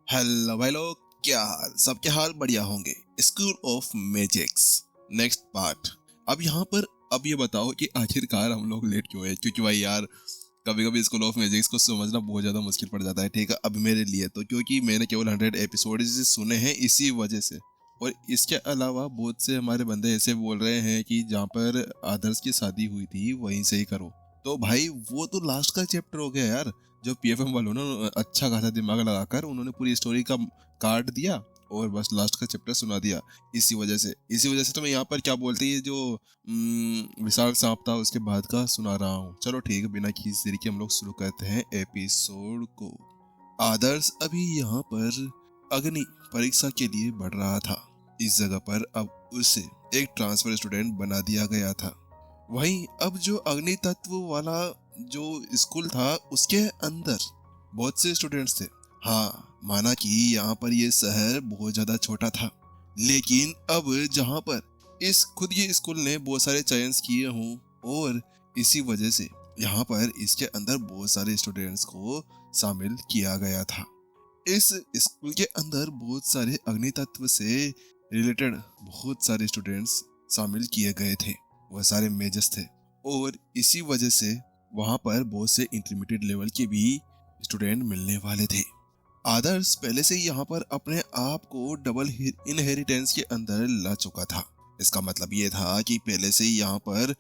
Hello भाई लोग, क्या हाल? सबके हाल बढ़िया होंगे। School of magics next part. अब ये बताओ कि आखिरकार हम लोग लेट क्यों है? क्योंकि भाई यार, कभी कभी स्कूल ऑफ मैजिक्स को समझना बहुत ज्यादा मुश्किल पड़ जाता है। ठीक है, अब मेरे लिए तो क्योंकि मैंने केवल 100 एपिसोड सुने हैं इसी वजह से। और इसके अलावा बहुत से हमारे बंदे ऐसे बोल रहे हैं कि जहाँ पर आदर्श की शादी हुई थी वहीं से ही करो। तो भाई वो तो लास्ट का चैप्टर हो गया यार। जो पीएफएम वालों ने अच्छा खासा दिमाग लगाकर उन्होंने पूरी स्टोरी का काट दिया और बस लास्ट का चैप्टर सुना दिया। इसी वजह से तो मैं यहाँ पर क्या बोलते हैं जो विशाल सांप था उसके बाद का सुना रहा हूँ। चलो ठीक है, बिना किसी देरी के हम लोग शुरू करते हैं एपिसोड को। आदर्श अभी यहाँ पर अग्नि परीक्षा के लिए बढ़ रहा था। इस जगह पर अब उसे एक ट्रांसफर स्टूडेंट बना दिया गया था। वहीं अब जो अग्नि तत्व वाला जो स्कूल था उसके अंदर बहुत से स्टूडेंट्स थे। हाँ, माना कि यहाँ पर ये शहर बहुत ज्यादा छोटा था, लेकिन अब जहाँ पर इस खुद ये स्कूल ने बहुत सारे चयंस किए हों और इसी वजह से यहाँ पर इसके अंदर बहुत सारे स्टूडेंट्स को शामिल किया गया था। इस स्कूल के अंदर बहुत सारे अग्नि तत्व से रिलेटेड बहुत सारे स्टूडेंट्स शामिल किए गए थे। वह सारे मेजर्स थे और इसी वजह से वहां पर बहुत से इंटरमीडिएट लेवल के भी स्टूडेंट मिलने वाले थे। आदर्श पहले से ही यहाँ पर अपने आप को डबल इनहेरिटेंस के अंदर ला चुका था। इसका मतलब ये था कि पहले से ही यहाँ पर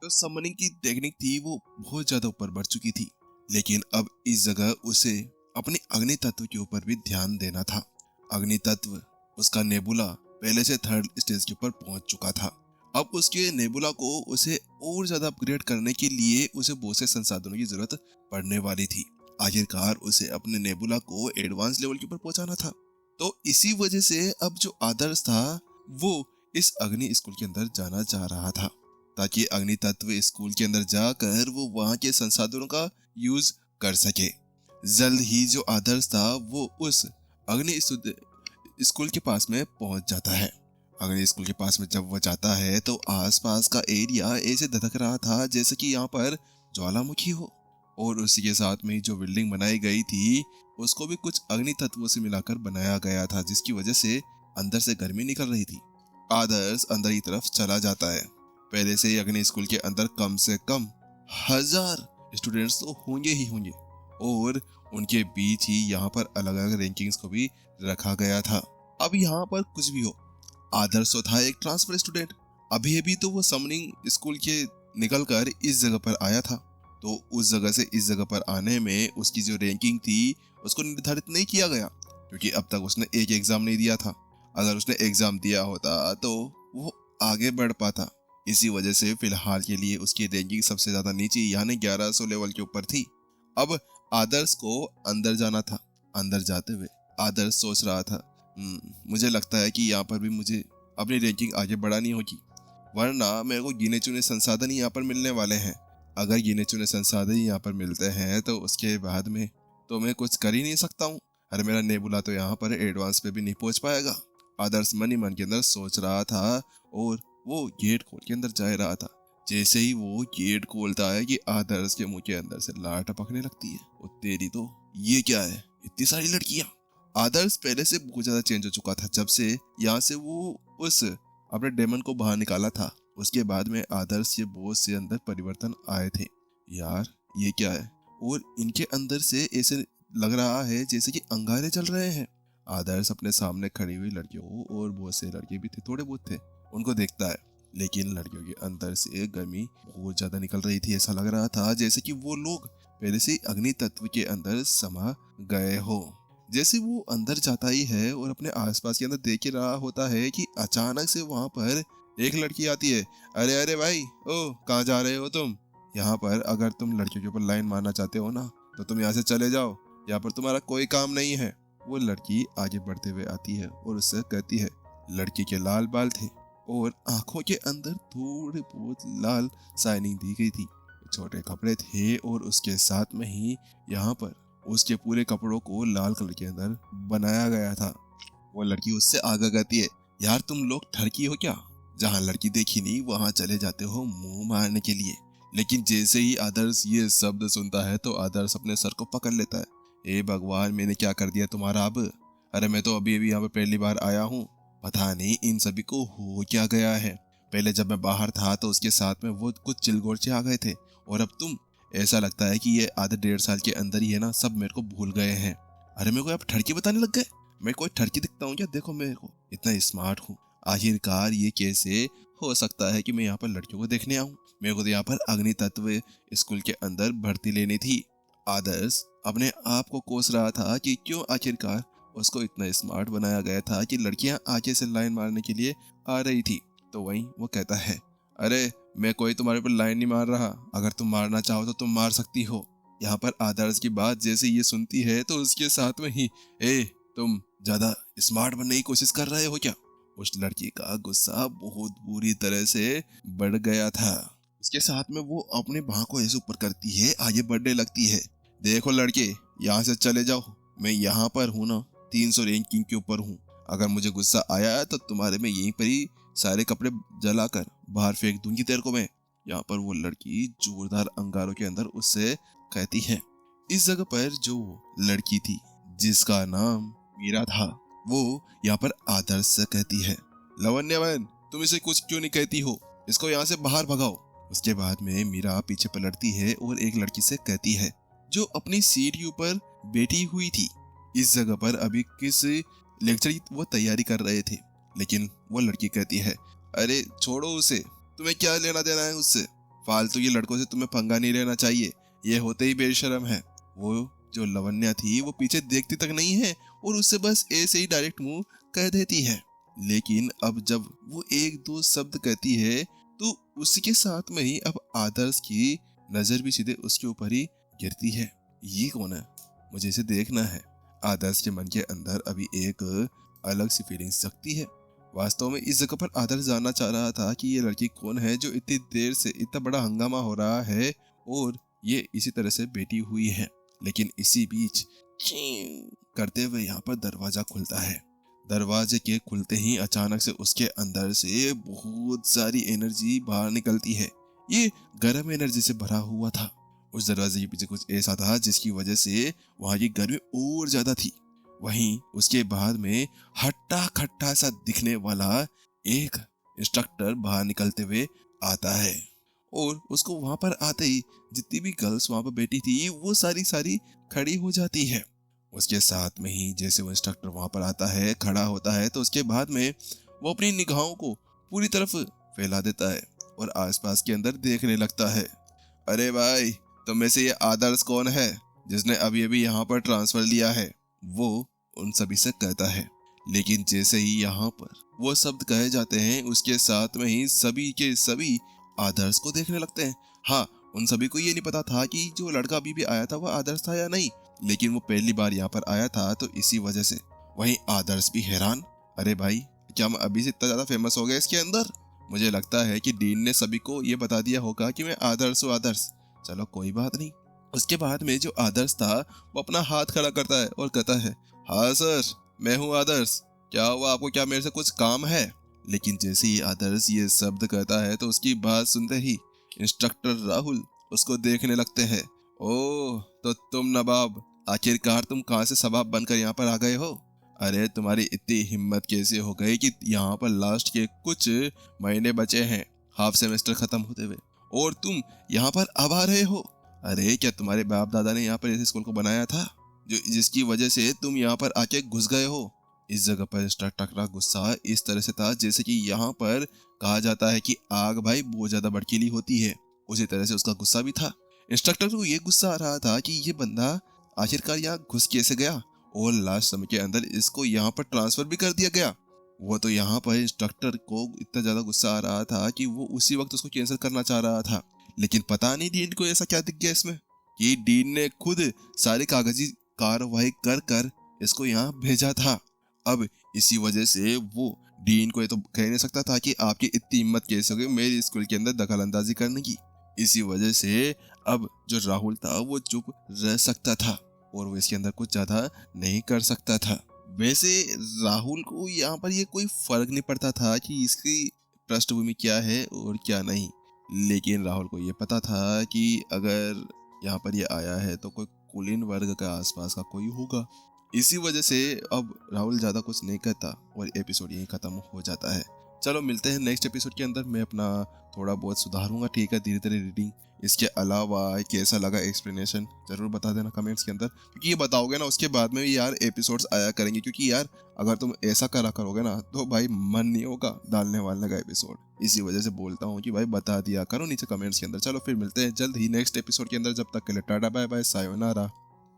जो समनिंग की टेक्निक थी वो बहुत ज्यादा ऊपर बढ़ चुकी थी। लेकिन अब इस जगह उसे अपने अग्नि तत्व के ऊपर भी ध्यान देना था। अग्नि तत्व उसका नेबुला पहले से थर्ड स्टेज के ऊपर पहुंच चुका था। अब उसके नेबुला को उसे और ज्यादा अपग्रेड करने के लिए उसे बहुत से संसाधनों की जरूरत पड़ने वाली थी। आखिरकार उसे अपने नेबुला को एडवांस लेवल के ऊपर पहुंचाना था। तो इसी वजह से अब जो आदर्श था वो इस अग्नि स्कूल के अंदर जाना चाह रहा था, ताकि अग्नि तत्व स्कूल के अंदर जाकर वो वहां के संसाधनों का यूज कर सके। जल्द ही जो आदर्श था वो उस अग्नि स्कूल के पास में पहुंच जाता है। अग्नि स्कूल के पास में जब वो जाता है तो आसपास का एरिया ऐसे धधक रहा था जैसे कि यहाँ पर ज्वालामुखी हो। और उसी के साथ में जो बिल्डिंग बनाई गई थी उसको भी कुछ अग्नि तत्वों से मिलाकर बनाया गया था, जिसकी वजह से अंदर से गर्मी निकल रही थी। आदर्श अंदर की तरफ चला जाता है। पहले से ही अग्नि स्कूल के अंदर कम से कम 1000 स्टूडेंट्स तो होंगे ही होंगे और उनके बीच ही यहाँ पर अलग अलग रैंकिंग्स को भी रखा गया था। अब यहाँ पर कुछ भी हो, आदर्श तो था एक ट्रांसफर स्टूडेंट। अभी अभी तो वो समनिंग स्कूल के निकल कर इस जगह पर आया था। तो उस जगह से इस जगह पर आने में उसकी जो रैंकिंग थी उसको निर्धारित नहीं किया गया, क्योंकि अब तक उसने एक एग्जाम नहीं दिया था। अगर उसने एग्जाम दिया होता तो वो आगे बढ़ पाता। इसी वजह से फिलहाल के लिए उसकी रैंकिंग सबसे ज्यादा नीचे यानी 1100 लेवल के ऊपर थी। अब आदर्श को अंदर जाना था। अंदर जाते हुए आदर्श सोच रहा था, मुझे लगता है कि यहाँ पर भी मुझे अपनी रैंकिंग आगे बढ़ानी होगी, वरना मेरे को गिने चुने संसाधन ही यहाँ पर मिलने वाले हैं। अगर गिने चुने संसाधन ही यहाँ पर मिलते हैं तो उसके बाद में तो मैं कुछ कर ही नहीं सकता हूँ। अरे मेरा नेबुला तो यहाँ पर एडवांस पे भी नहीं पहुंच पाएगा। आदर्श मन ही मन के अंदर सोच रहा था और वो गेट खोल के अंदर जा रहा था। जैसे ही वो गेट खोलता है कि आदर्श के मुंह के अंदर से लार टपकने लगती है। ओ तेरी तो, ये क्या है, इतनी सारी लड़कियां। आदर्श पहले से बहुत ज्यादा चेंज हो चुका था जब से यहाँ से वो उस अपने डेमन को बाहर निकाला था। उसके बाद में आदर्श के बहुत से अंदर परिवर्तन आए थे। यार ये क्या है, और इनके अंदर से ऐसे लग रहा है जैसे कि अंगारे चल रहे हैं। आदर्श अपने सामने खड़ी हुई लड़कियों, और बहुत से लड़के भी थे, थोड़े बहुत थे, उनको देखता है। लेकिन लड़कियों के अंदर से गर्मी बहुत ज्यादा निकल रही थी। ऐसा लग रहा था जैसे कि वो लोग पहले से अग्नि तत्व के अंदर समा गए हो। जैसे वो अंदर जाता ही है और अपने आसपास के अंदर देख ही रहा होता है कि अचानक से वहां पर एक लड़की आती है। अरे अरे भाई, ओ कहाँ जा रहे हो तुम? यहाँ पर अगर तुम लड़कियों के ऊपर लाइन मारना चाहते हो ना तो तुम यहाँ से चले जाओ, यहाँ पर तुम्हारा कोई काम नहीं है। वो लड़की आगे बढ़ते हुए आती है और उससे कहती है। लड़की के लाल बाल थे और आंखों के अंदर थोड़े बहुत लाल शाइनिंग दी गई थी। छोटे कपड़े थे और उसके साथ में ही यहाँ पर उसके पूरे कपड़ों को लाल कलर के अंदर बनाया गया था। वो लड़की उससे आगे कहती है, यार तुम लोग ठरकी हो क्या? जहाँ लड़की देखी नहीं वहां चले जाते हो मुंह मारने के लिए। लेकिन जैसे ही आदर्श ये शब्द सुनता है तो आदर्श अपने सर को पकड़ लेता है। ए भगवान, मैंने क्या कर दिया तुम्हारा? अब अरे मैं तो अभी अभी यहाँ पर पहली बार आया हूँ, पता नहीं इन सभी को हो क्या गया है। पहले जब मैं बाहर था तो उसके साथ में वो कुछ चिलगोरचे आ गए थे, और अब तुम। ऐसा लगता है कि ये आधे 1.5 साल के अंदर ही है ना, सब मेरे को भूल गए हैं। अरे मेरे को आप ठरकी बताने लग गए? मैं कोई ठरकी दिखता हूँ क्या? देखो मेरे को इतना स्मार्ट हूँ। आखिरकार ये कैसे हो सकता है कि मैं यहाँ पर लड़कियों को देखने आऊँ? मेरे को तो यहाँ पर अग्नि तत्व स्कूल के अंदर भर्ती लेनी थी। आदर्श अपने आप को कोस रहा था कि क्यों आखिरकार उसको इतना स्मार्ट बनाया गया था कि लड़कियां आगे से लाइन मारने के लिए आ रही थी। तो वहीं वो कहता है, अरे मैं कोई तुम्हारे पर लाइन नहीं मार रहा, अगर तुम मारना चाहो तो तुम मार सकती हो। यहाँ पर आदर्श की बात जैसे ये सुनती है तो उसके साथ में ही, ए तुम ज्यादा स्मार्ट बनने की कोशिश कर रहे हो क्या? उस लड़की का गुस्सा बहुत बुरी तरह से बढ़ गया था। उसके साथ में वो अपने बाह को ऐसे ऊपर करती है, आगे बढ़ने लगती है। देखो लड़के, यहाँ से चले जाओ, मैं यहाँ पर हूँ ना, 300 रैंकिंग के ऊपर हूँ। अगर मुझे गुस्सा आया तो तुम्हारे में यहीं पर ही सारे कपड़े जलाकर बाहर फेंक दूंगी तेरे को मैं। यहाँ पर वो लड़की जोरदार अंगारों के अंदर उससे कहती है। इस जगह पर जो लड़की थी जिसका नाम मीरा था, वो यहाँ पर आदर्श से कहती है, लवण्य बहन तुम इसे कुछ क्यों नहीं कहती हो, इसको यहाँ से बाहर भगाओ। उसके बाद में मीरा पीछे पलटती है और एक लड़की से कहती है जो अपनी सीट के ऊपर बैठी हुई थी। इस जगह पर अभी किस लेक्चर की वो तैयारी कर रहे थे, लेकिन वो लड़की कहती है, अरे छोड़ो उसे, तुम्हें क्या लेना देना है उससे? फालतू के लड़कों से तुम्हें पंगा नहीं लेना चाहिए, ये होते ही बेशरम है। वो जो लवण्या थी वो पीछे देखती तक नहीं है और उससे बस ऐसे ही डायरेक्ट मुंह कह देती है। लेकिन अब जब वो एक दो शब्द कहती है तो उसके साथ में ही अब आदर्श की नजर भी सीधे उसके ऊपर ही गिरती है। ये कौन है? मुझे इसे देखना है। आदर्श के मन के अंदर अभी एक अलग सी फीलिंग्स जगती है। वास्तव में इस जगह पर आदर्श जानना चाह रहा था कि ये लड़की कौन है जो इतनी देर से इतना बड़ा हंगामा हो रहा है और ये इसी तरह से बैठी हुई है। लेकिन इसी बीच करते हुए यहाँ पर दरवाजा खुलता है। दरवाजे के खुलते ही अचानक से उसके अंदर से बहुत सारी एनर्जी बाहर निकलती है। ये गर्म एनर्जी से भरा हुआ था। उस दरवाजे के पीछे कुछ ऐसा था जिसकी वजह से वहां की गर्मी और ज्यादा थी। वहीं उसके बाद में हट्टा खट्टा सा दिखने वाला एक इंस्ट्रक्टर बाहर निकलते हुए आता है और उसको वहां पर आते ही जितनी भी गर्ल्स वहां पर बैठी थी वो सारी खड़ी हो जाती है। उसके साथ में ही जैसे वो इंस्ट्रक्टर वहां पर आता है, खड़ा होता है, तो उसके बाद में वो अपनी निगाहों को पूरी तरफ फैला देता है और आसपास के अंदर देखने लगता है। अरे भाई, तो में से ये आदर्श कौन है जिसने अभी अभी यहाँ पर ट्रांसफर लिया है? वो उन सभी से कहता है। लेकिन जैसे ही यहाँ पर वो शब्द कहे जाते हैं उसके साथ में ही सभी के सभी आदर्श को देखने लगते हैं। हाँ, उन सभी को ये नहीं पता था कि जो लड़का अभी भी आया था वो आदर्श था या नहीं, लेकिन वो पहली बार यहाँ पर आया था तो इसी वजह से। वहीं आदर्श भी हैरान, अरे भाई क्या मैं अभी से इतना ज्यादा फेमस हो गया इसके अंदर? मुझे लगता है कि डीन ने सभी को ये बता दिया होगा कि मैं आदर्श हूँ। आदर्श, चलो कोई बात नहीं। उसके बाद में जो आदर्श था वो अपना हाथ खड़ा करता है और कहता है, हाँ सर मैं हूँ आदर्श, क्या हुआ आपको, क्या मेरे से कुछ काम है? लेकिन जैसे ही आदर्श ये शब्द कहता है तो उसकी बात सुनते ही इंस्ट्रक्टर राहुल उसको देखने लगते हैं। ओह, तो तुम नवाब, आखिरकार तुम कहाँ से सबाब बनकर यहाँ पर आ गए हो? अरे तुम्हारी इतनी हिम्मत कैसे हो गई कि यहाँ पर लास्ट के कुछ महीने बचे हैं हाफ सेमेस्टर खत्म होते हुए और तुम यहाँ पर अब आ रहे हो? अरे क्या तुम्हारे बाप दादा ने यहाँ पर इस स्कूल को बनाया था जो जिसकी वजह से तुम यहाँ पर आके घुस गए हो? इस जगह पर इंस्ट्रक्टर का गुस्सा इस तरह से था जैसे कि यहाँ पर कहा जाता है कि आग भाई बहुत ज्यादा भड़कीली होती है, उसी तरह से उसका गुस्सा भी था। इंस्ट्रक्टर को ये गुस्सा आ रहा था कि ये बंदा आखिरकार यहाँ घुस कैसे गया और लास्ट समय के अंदर इसको यहाँ पर ट्रांसफर भी कर दिया गया। वो तो यहाँ पर इंस्ट्रक्टर को इतना ज्यादा गुस्सा आ रहा था कि वो उसी वक्त उसको कैंसिल करना चाह रहा था। लेकिन पता नहीं डीन को ऐसा क्या दिख गया इसमें कि डीन ने खुद सारी कागजी कार्रवाई कर कर इसको यहाँ भेजा था। अब इसी वजह से वो डीन को ये तो कह नहीं सकता था कि आपकी इतनी हिम्मत कैसे हो गई मेरी स्कूल के अंदर दखल अंदाजी करने की। इसी वजह से अब जो राहुल था वो चुप रह सकता था और वो इसके अंदर कुछ ज्यादा नहीं कर सकता था। वैसे राहुल को यहाँ पर ये कोई फर्क नहीं पड़ता था कि इसकी पृष्ठभूमि क्या है और क्या नहीं, लेकिन राहुल को ये पता था कि अगर यहाँ पर ये आया है तो कोई कुलीन वर्ग का आसपास का कोई होगा। इसी वजह से अब राहुल ज़्यादा कुछ नहीं कहता और एपिसोड यहीं ख़त्म हो जाता है। चलो मिलते हैं नेक्स्ट एपिसोड के अंदर। मैं अपना थोड़ा बहुत सुधारूंगा, ठीक है, धीरे धीरे रीडिंग। इसके अलावा कैसा लगा एक्सप्लेनेशन ज़रूर बता देना कमेंट्स के अंदर, क्योंकि ये बताओगे ना उसके बाद में भी यार एपिसोड्स आया करेंगे। क्योंकि यार अगर तुम ऐसा करा करोगे ना तो भाई मन नहीं होगा डालने वालने का एपिसोड। इसी वजह से बोलता हूँ कि भाई बता दिया करो नीचे कमेंट्स के अंदर। चलो फिर मिलते हैं जल्द ही नेक्स्ट एपिसोड के अंदर। जब तक के लिए टाटा बाय बाय सायोनारा।